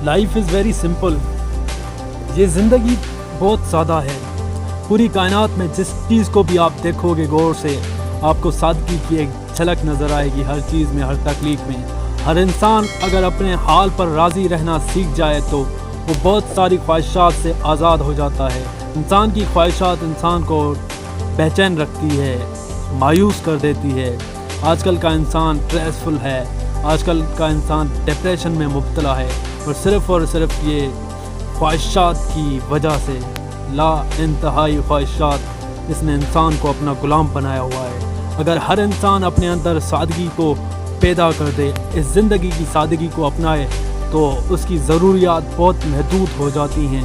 Life is very simple. یہ زندگی بہت سادہ ہے. پوری کائنات میں جس چیز کو بھی آپ دیکھو گے غور سے آپ کو سادگی کی ایک جھلک نظر آئے گی. ہر چیز میں, ہر تخلیق میں. ہر انسان اگر اپنے حال پر راضی رہنا سیکھ جائے تو وہ بہت ساری خواہشات سے آزاد ہو جاتا ہے. انسان کی خواہشات انسان کو بے چین رکھتی ہے, مایوس کر دیتی ہے. آج کل کا انسان اسٹریسفل ہے, آج کل کا انسان ڈپریشن میں مبتلا ہے, اور صرف یہ خواہشات کی وجہ سے. لا انتہائی خواہشات اس نے انسان کو اپنا غلام بنایا ہوا ہے. اگر ہر انسان اپنے اندر سادگی کو پیدا کر دے, اس زندگی کی سادگی کو اپنائے, تو اس کی ضروریات بہت محدود ہو جاتی ہیں.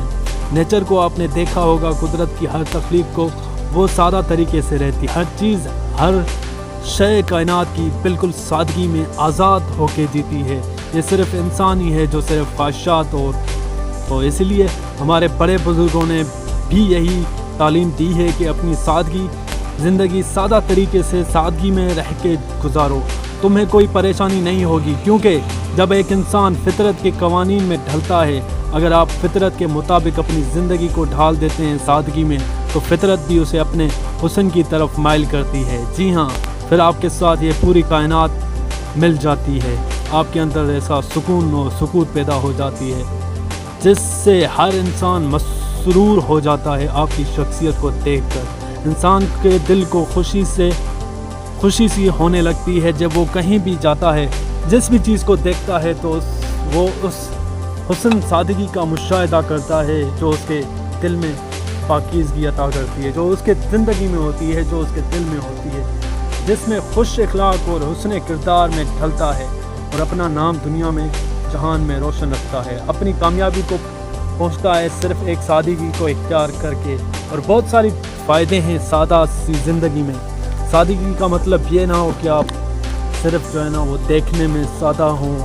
نیچر کو آپ نے دیکھا ہوگا, قدرت کی ہر تخلیق کو وہ سادہ طریقے سے رہتی. ہر چیز, ہر شے کائنات کی بالکل سادگی میں آزاد ہو کے جیتی ہے. یہ صرف انسان ہی ہے جو صرف خواہشات تو اس لیے ہمارے بڑے بزرگوں نے بھی یہی تعلیم دی ہے کہ اپنی سادگی زندگی سادہ طریقے سے سادگی میں رہ کے گزارو. تمہیں کوئی پریشانی نہیں ہوگی, کیونکہ جب ایک انسان فطرت کے قوانین میں ڈھلتا ہے, اگر آپ فطرت کے مطابق اپنی زندگی کو ڈھال دیتے ہیں سادگی میں, تو فطرت بھی اسے اپنے حسن کی طرف مائل کرتی ہے. جی ہاں, پھر آپ کے ساتھ یہ پوری کائنات مل جاتی ہے. آپ کے اندر ایسا سکون و سکوت پیدا ہو جاتی ہے جس سے ہر انسان مسرور ہو جاتا ہے آپ کی شخصیت کو دیکھ کر. انسان کے دل کو خوشی سی ہونے لگتی ہے جب وہ کہیں بھی جاتا ہے, جس بھی چیز کو دیکھتا ہے تو وہ اس حسن سادگی کا مشاہدہ کرتا ہے جو اس کے دل میں پاکیزگی عطا کرتی ہے, جو اس کے زندگی میں ہوتی ہے, جو اس کے دل میں ہوتی ہے, جس میں خوش اخلاق اور حسن کردار میں ڈھلتا ہے اور اپنا نام دنیا میں جہان میں روشن رکھتا ہے. اپنی کامیابی کو پہنچتا ہے صرف ایک سادگی کو اختیار کر کے. اور بہت ساری فائدے ہیں سادہ سی زندگی میں. سادگی کا مطلب یہ نہ ہو کہ آپ صرف جو ہے نا وہ دیکھنے میں سادہ ہوں,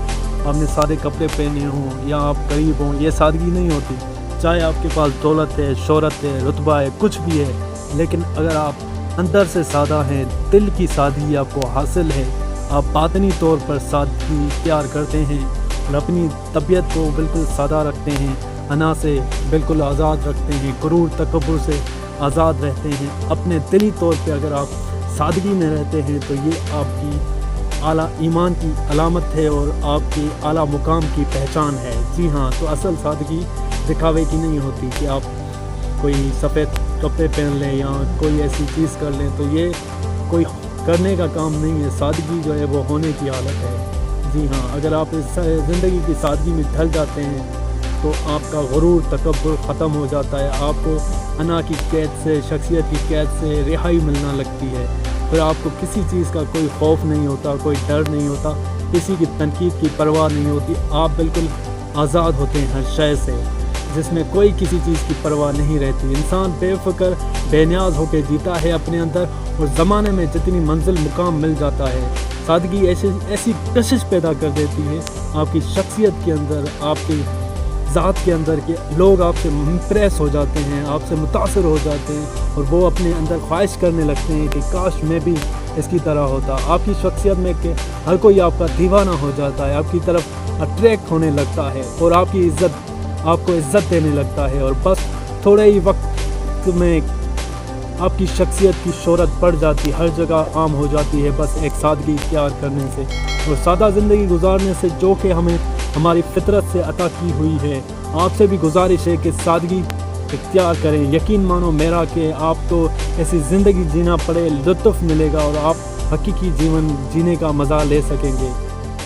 آپ نے سادے کپڑے پہنے ہوں یا آپ غریب ہوں. یہ سادگی نہیں ہوتی. چاہے آپ کے پاس دولت ہے, شہرت ہے, رتبہ ہے, کچھ بھی ہے, لیکن اگر آپ اندر سے سادہ ہیں, دل کی سادگی آپ کو حاصل ہے, آپ باطنی طور پر سادگی اختیار کرتے ہیں اور اپنی طبیعت کو بالکل سادہ رکھتے ہیں, انا سے بالکل آزاد رکھتے ہیں, غرور تکبر سے آزاد رہتے ہیں. اپنے دلی طور پہ اگر آپ سادگی میں رہتے ہیں تو یہ آپ کی اعلیٰ ایمان کی علامت ہے اور آپ کی اعلیٰ مقام کی پہچان ہے. جی ہاں, تو اصل سادگی دکھاوے کی نہیں ہوتی کہ آپ کوئی سفید کپڑے پہن لیں یا کوئی ایسی چیز کر لیں, تو یہ کوئی کرنے کا کام نہیں ہے. سادگی جو ہے وہ ہونے کی حالت ہے. جی ہاں, اگر آپ اس زندگی کی سادگی میں ڈھل جاتے ہیں تو آپ کا غرور تکبر ختم ہو جاتا ہے. آپ کو انا کی قید سے, شخصیت کی قید سے رہائی ملنا لگتی ہے. پھر آپ کو کسی چیز کا کوئی خوف نہیں ہوتا, کوئی ڈر نہیں ہوتا, کسی کی تنقید کی پرواہ نہیں ہوتی. آپ بالکل آزاد ہوتے ہیں ہر شے سے, جس میں کوئی کسی چیز کی پرواہ نہیں رہتی. انسان بے فکر بے نیاز ہو کے جیتا ہے اپنے اندر, اور زمانے میں جتنی منزل مقام مل جاتا ہے. سادگی ایسی کشش پیدا کر دیتی ہے آپ کی شخصیت کے اندر, آپ کی ذات کے اندر, کہ لوگ آپ سے امپریس ہو جاتے ہیں, آپ سے متاثر ہو جاتے ہیں, اور وہ اپنے اندر خواہش کرنے لگتے ہیں کہ کاش میں بھی اس کی طرح ہوتا. آپ کی شخصیت میں کہ ہر کوئی آپ کا دیوانہ ہو جاتا ہے, آپ کی طرف اٹریکٹ ہونے لگتا ہے, اور آپ کو عزت دینے لگتا ہے. اور بس تھوڑے ہی وقت میں آپ کی شخصیت کی شہرت بڑھ جاتی, ہر جگہ عام ہو جاتی ہے, بس ایک سادگی اختیار کرنے سے اور سادہ زندگی گزارنے سے, جو کہ ہمیں ہماری فطرت سے عطا کی ہوئی ہے. آپ سے بھی گزارش ہے کہ سادگی اختیار کریں. یقین مانو میرا کہ آپ کو ایسی زندگی جینا پڑے, لطف ملے گا اور آپ حقیقی جیون جینے کا مزہ لے سکیں گے.